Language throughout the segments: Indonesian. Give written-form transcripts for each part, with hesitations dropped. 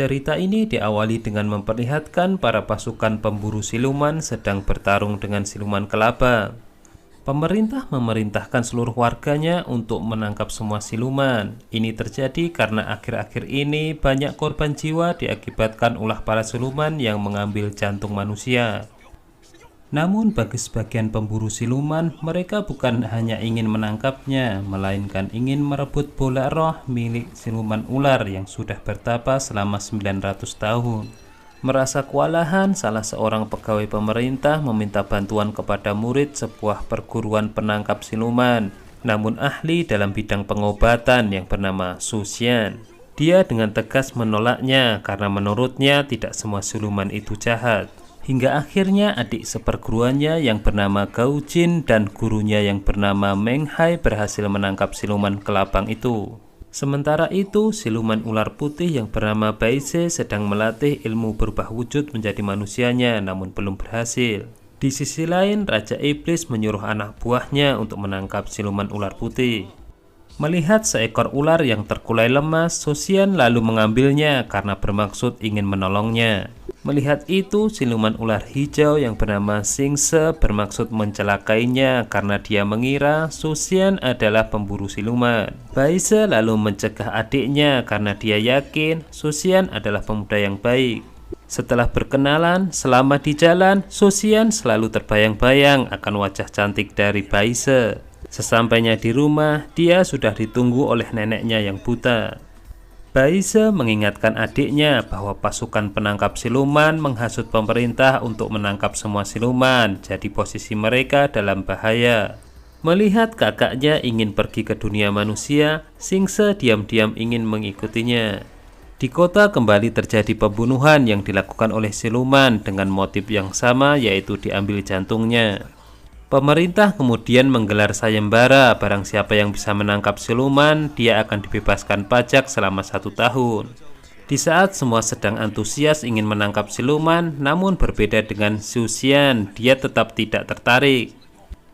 Cerita ini diawali dengan memperlihatkan para pasukan pemburu siluman sedang bertarung dengan siluman kelaba. Pemerintah memerintahkan seluruh warganya untuk menangkap semua siluman. Ini terjadi karena akhir-akhir ini banyak korban jiwa diakibatkan ulah para siluman yang mengambil jantung manusia. Namun bagi sebagian pemburu siluman, mereka bukan hanya ingin menangkapnya, melainkan ingin merebut bola roh milik siluman ular yang sudah bertapa selama 900 tahun. Merasa kewalahan, salah seorang pegawai pemerintah meminta bantuan kepada murid sebuah perguruan penangkap siluman, namun ahli dalam bidang pengobatan yang bernama Susian. Dia dengan tegas menolaknya karena menurutnya tidak semua siluman itu jahat. Hingga akhirnya adik seperguruannya yang bernama Gao Jin dan gurunya yang bernama Meng Hai berhasil menangkap siluman kelabang itu. Sementara itu, siluman ular putih yang bernama Baise sedang melatih ilmu berubah wujud menjadi manusianya, namun belum berhasil. Di sisi lain, Raja Iblis menyuruh anak buahnya untuk menangkap siluman ular putih. Melihat seekor ular yang terkulai lemas, Susian lalu mengambilnya karena bermaksud ingin menolongnya. Melihat itu, siluman ular hijau yang bernama Singse bermaksud mencelakainya karena dia mengira Susian adalah pemburu siluman. Baise lalu mencegah adiknya karena dia yakin Susian adalah pemuda yang baik. Setelah berkenalan, selama di jalan, Susian selalu terbayang-bayang akan wajah cantik dari Baise. Sesampainya di rumah, dia sudah ditunggu oleh neneknya yang buta. Baise mengingatkan adiknya bahwa pasukan penangkap siluman menghasut pemerintah untuk menangkap semua siluman, jadi posisi mereka dalam bahaya. Melihat kakaknya ingin pergi ke dunia manusia, Singse diam-diam ingin mengikutinya. Di kota kembali terjadi pembunuhan yang dilakukan oleh siluman dengan motif yang sama, yaitu diambil jantungnya. Pemerintah kemudian menggelar sayembara, barang siapa yang bisa menangkap siluman, dia akan dibebaskan pajak selama 1 tahun. Di saat semua sedang antusias ingin menangkap siluman, namun berbeda dengan Susian, dia tetap tidak tertarik.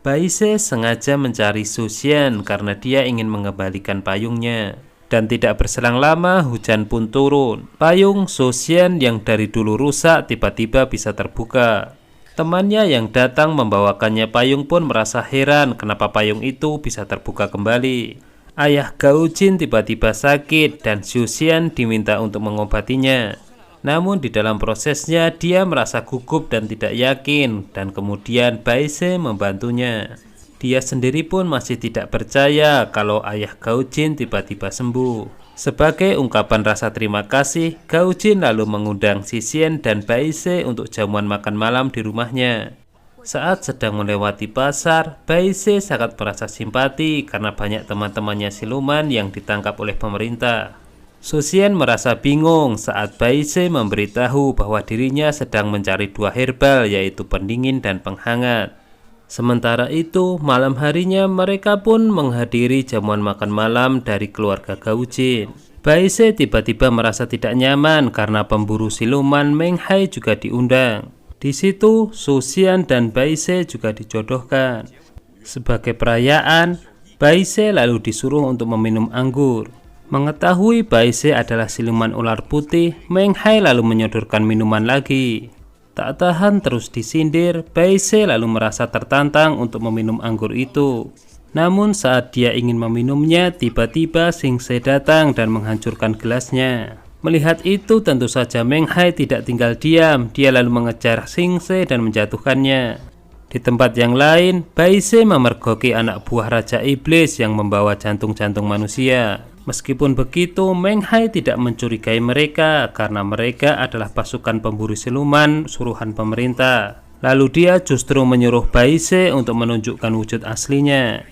Baise sengaja mencari Susian karena dia ingin mengembalikan payungnya. Dan tidak berselang lama, hujan pun turun. Payung Susian yang dari dulu rusak tiba-tiba bisa terbuka. Temannya yang datang membawakannya payung pun merasa heran kenapa payung itu bisa terbuka kembali. Ayah Gao Jin tiba-tiba sakit dan Susian diminta untuk mengobatinya. Namun di dalam prosesnya dia merasa gugup dan tidak yakin, dan kemudian Baise membantunya. Dia sendiri pun masih tidak percaya kalau ayah Gao Jin tiba-tiba sembuh. Sebagai ungkapan rasa terima kasih, Gao Jin lalu mengundang Susian dan Baise untuk jamuan makan malam di rumahnya. Saat sedang melewati pasar, Baise sangat merasa simpati karena banyak teman-temannya siluman yang ditangkap oleh pemerintah. Susian merasa bingung saat Baise memberitahu bahwa dirinya sedang mencari 2 herbal, yaitu pendingin dan penghangat. Sementara itu, malam harinya mereka pun menghadiri jamuan makan malam dari keluarga Gao Jin. Baise tiba-tiba merasa tidak nyaman karena pemburu siluman Meng Hai juga diundang. Di situ, Susian dan Baise juga dijodohkan. Sebagai perayaan, Baise lalu disuruh untuk meminum anggur. Mengetahui Baise adalah siluman ular putih, Meng Hai lalu menyodorkan minuman lagi. Tak tahan terus disindir, Baise lalu merasa tertantang untuk meminum anggur itu. Namun saat dia ingin meminumnya, tiba-tiba Singse datang dan menghancurkan gelasnya. Melihat itu tentu saja Meng Hai tidak tinggal diam, dia lalu mengejar Singse dan menjatuhkannya. Di tempat yang lain, Baise memergoki anak buah Raja Iblis yang membawa jantung-jantung manusia. Meskipun begitu, Meng Hai tidak mencurigai mereka karena mereka adalah pasukan pemburu siluman suruhan pemerintah. Lalu dia justru menyuruh Baise untuk menunjukkan wujud aslinya.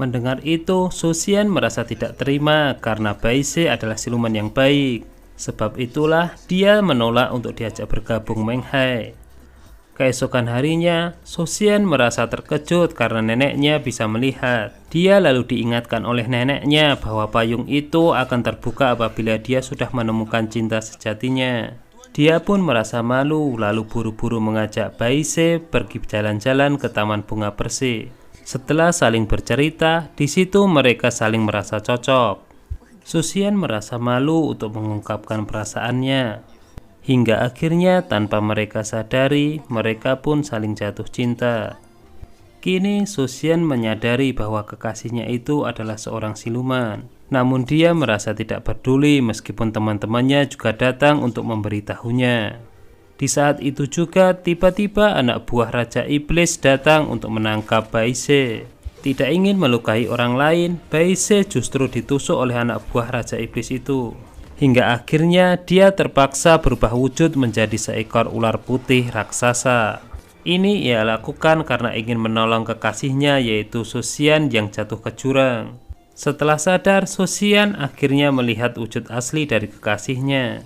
Mendengar itu, Susian merasa tidak terima karena Baise adalah siluman yang baik. Sebab itulah dia menolak untuk diajak bergabung Meng Hai. Keesokan harinya, Susian merasa terkejut karena neneknya bisa melihat. Dia lalu diingatkan oleh neneknya bahwa payung itu akan terbuka apabila dia sudah menemukan cinta sejatinya. Dia pun merasa malu, lalu buru-buru mengajak Baise pergi jalan-jalan ke Taman Bunga Persik. Setelah saling bercerita, di situ mereka saling merasa cocok. Susian merasa malu untuk mengungkapkan perasaannya. Hingga akhirnya tanpa mereka sadari, mereka pun saling jatuh cinta. Kini Susian menyadari bahwa kekasihnya itu adalah seorang siluman. Namun dia merasa tidak peduli meskipun teman-temannya juga datang untuk memberitahunya. Di saat itu juga tiba-tiba anak buah Raja Iblis datang untuk menangkap Baise. Tidak ingin melukai orang lain, Baise justru ditusuk oleh anak buah Raja Iblis itu. Hingga akhirnya dia terpaksa berubah wujud menjadi seekor ular putih raksasa. Ini ia lakukan karena ingin menolong kekasihnya yaitu Susian yang jatuh ke jurang. Setelah sadar, Susian akhirnya melihat wujud asli dari kekasihnya.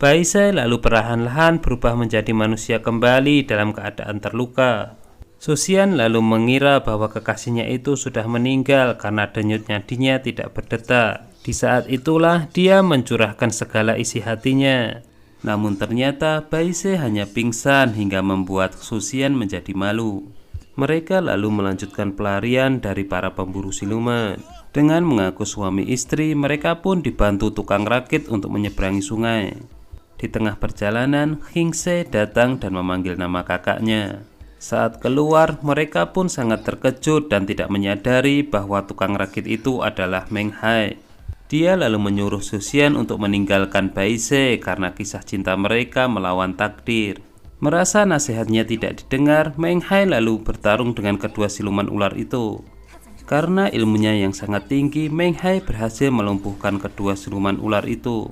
Baise lalu perlahan-lahan berubah menjadi manusia kembali dalam keadaan terluka. Susian lalu mengira bahwa kekasihnya itu sudah meninggal karena denyut nadinya tidak berdetak. Di saat itulah dia mencurahkan segala isi hatinya. Namun ternyata Baise hanya pingsan hingga membuat Susian menjadi malu. Mereka lalu melanjutkan pelarian dari para pemburu siluman. Dengan mengaku suami istri, mereka pun dibantu tukang rakit untuk menyeberangi sungai. Di tengah perjalanan, Hingse datang dan memanggil nama kakaknya. Saat keluar, mereka pun sangat terkejut dan tidak menyadari bahwa tukang rakit itu adalah Meng Hai. Dia lalu menyuruh Susian untuk meninggalkan Baise karena kisah cinta mereka melawan takdir. Merasa nasihatnya tidak didengar, Meng Hai lalu bertarung dengan kedua siluman ular itu. Karena ilmunya yang sangat tinggi, Meng Hai berhasil melumpuhkan kedua siluman ular itu.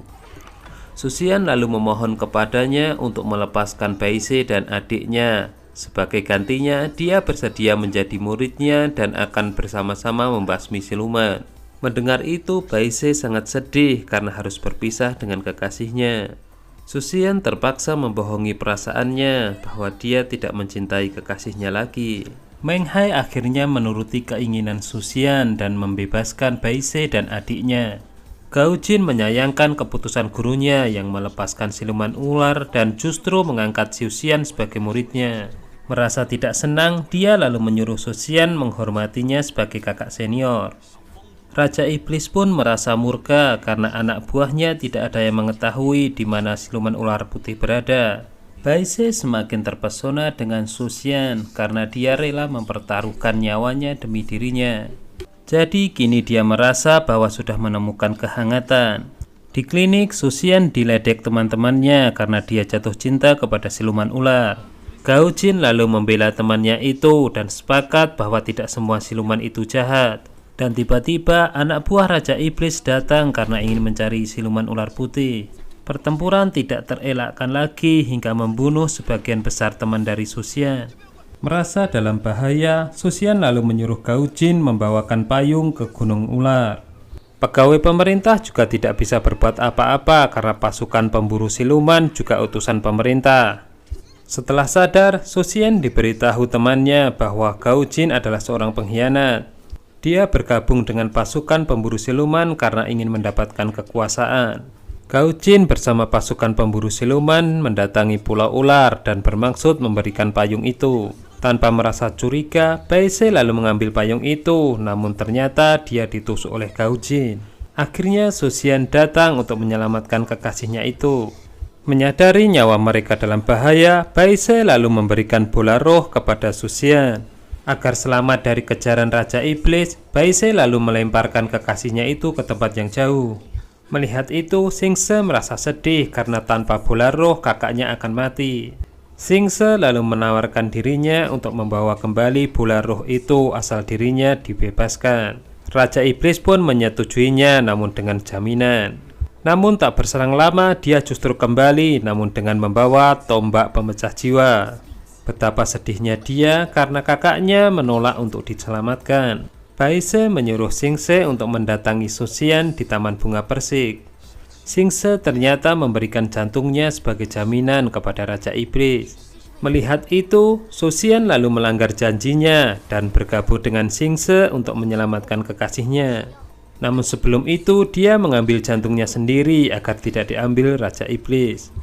Susian lalu memohon kepadanya untuk melepaskan Baise dan adiknya. Sebagai gantinya, dia bersedia menjadi muridnya dan akan bersama-sama membasmi siluman. Mendengar itu, Baise sangat sedih karena harus berpisah dengan kekasihnya. Susian terpaksa membohongi perasaannya bahwa dia tidak mencintai kekasihnya lagi. Meng Hai akhirnya menuruti keinginan Susian dan membebaskan Baise dan adiknya. Gao Jin menyayangkan keputusan gurunya yang melepaskan siluman ular dan justru mengangkat Susian sebagai muridnya. Merasa tidak senang, dia lalu menyuruh Susian menghormatinya sebagai kakak senior. Raja Iblis pun merasa murka karena anak buahnya tidak ada yang mengetahui di mana siluman ular putih berada. Baise semakin terpesona dengan Susian karena dia rela mempertaruhkan nyawanya demi dirinya. Jadi kini dia merasa bahwa sudah menemukan kehangatan. Di klinik, Susian diledek teman-temannya karena dia jatuh cinta kepada siluman ular. Gao Jin lalu membela temannya itu dan sepakat bahwa tidak semua siluman itu jahat. Dan tiba-tiba anak buah Raja Iblis datang karena ingin mencari siluman ular putih. Pertempuran tidak terelakkan lagi hingga membunuh sebagian besar teman dari Susian. Merasa dalam bahaya, Susian lalu menyuruh Gao Jin membawakan payung ke Gunung Ular. Pegawai pemerintah juga tidak bisa berbuat apa-apa karena pasukan pemburu siluman juga utusan pemerintah. Setelah sadar, Susian diberitahu temannya bahwa Gao Jin adalah seorang pengkhianat. Dia bergabung dengan pasukan pemburu siluman karena ingin mendapatkan kekuasaan. Gao Jin bersama pasukan pemburu siluman mendatangi Pulau Ular dan bermaksud memberikan payung itu. Tanpa merasa curiga, Baise lalu mengambil payung itu, namun ternyata dia ditusuk oleh Gao Jin. Akhirnya Susian datang untuk menyelamatkan kekasihnya itu. Menyadari nyawa mereka dalam bahaya, Baise lalu memberikan bola roh kepada Susian. Agar selamat dari kejaran Raja Iblis, Baise lalu melemparkan kekasihnya itu ke tempat yang jauh. Melihat itu, Hingse merasa sedih karena tanpa bola roh kakaknya akan mati. Hingse lalu menawarkan dirinya untuk membawa kembali bola roh itu asal dirinya dibebaskan. Raja Iblis pun menyetujuinya namun dengan jaminan. Namun tak berselang lama dia justru kembali namun dengan membawa tombak pemecah jiwa. Betapa sedihnya dia karena kakaknya menolak untuk diselamatkan. Baise menyuruh Hingse untuk mendatangi Susian di Taman Bunga Persik. Hingse ternyata memberikan jantungnya sebagai jaminan kepada Raja Iblis. Melihat itu, Susian lalu melanggar janjinya dan bergabung dengan Hingse untuk menyelamatkan kekasihnya. Namun sebelum itu dia mengambil jantungnya sendiri agar tidak diambil Raja Iblis.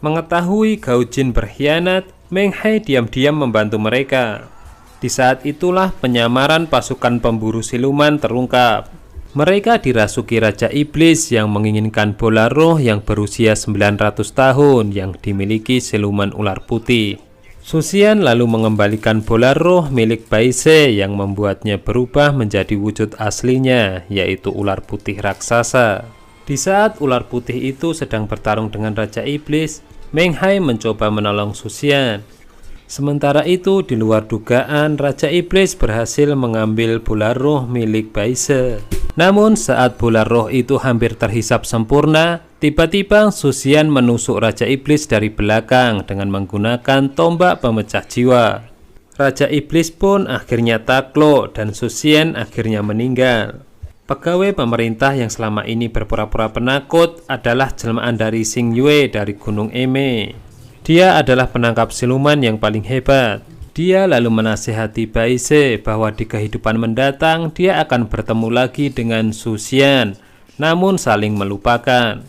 Mengetahui Gao Jin berkhianat, Meng Hai diam-diam membantu mereka. Di saat itulah penyamaran pasukan pemburu siluman terungkap. Mereka dirasuki Raja Iblis yang menginginkan bola roh yang berusia 900 tahun yang dimiliki siluman ular putih. Susian lalu mengembalikan bola roh milik Baise yang membuatnya berubah menjadi wujud aslinya, yaitu ular putih raksasa. Di saat ular putih itu sedang bertarung dengan Raja Iblis, Meng Hai mencoba menolong Susian. Sementara itu, di luar dugaan, Raja Iblis berhasil mengambil bola roh milik Baise. Namun saat bola roh itu hampir terhisap sempurna, tiba-tiba Susian menusuk Raja Iblis dari belakang dengan menggunakan tombak pemecah jiwa. Raja Iblis pun akhirnya takluk dan Susian akhirnya meninggal. Pegawai pemerintah yang selama ini berpura-pura penakut adalah jelmaan dari Xing Yue dari Gunung Eme. Dia adalah penangkap siluman yang paling hebat. Dia lalu menasihati Baise bahwa di kehidupan mendatang dia akan bertemu lagi dengan Susian, namun saling melupakan.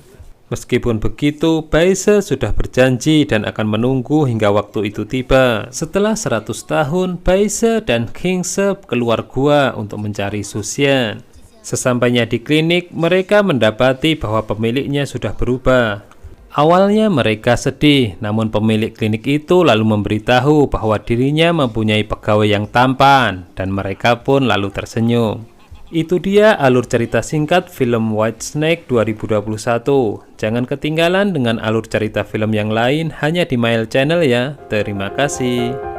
Meskipun begitu, Baise sudah berjanji dan akan menunggu hingga waktu itu tiba. Setelah 100 tahun, Baise dan King Sep keluar gua untuk mencari Susian. Sesampainya di klinik, mereka mendapati bahwa pemiliknya sudah berubah. Awalnya mereka sedih, namun pemilik klinik itu lalu memberitahu bahwa dirinya mempunyai pegawai yang tampan, dan mereka pun lalu tersenyum. Itu dia alur cerita singkat film Whitesnake 2021. Jangan ketinggalan dengan alur cerita film yang lain hanya di Mail Channel ya. Terima kasih.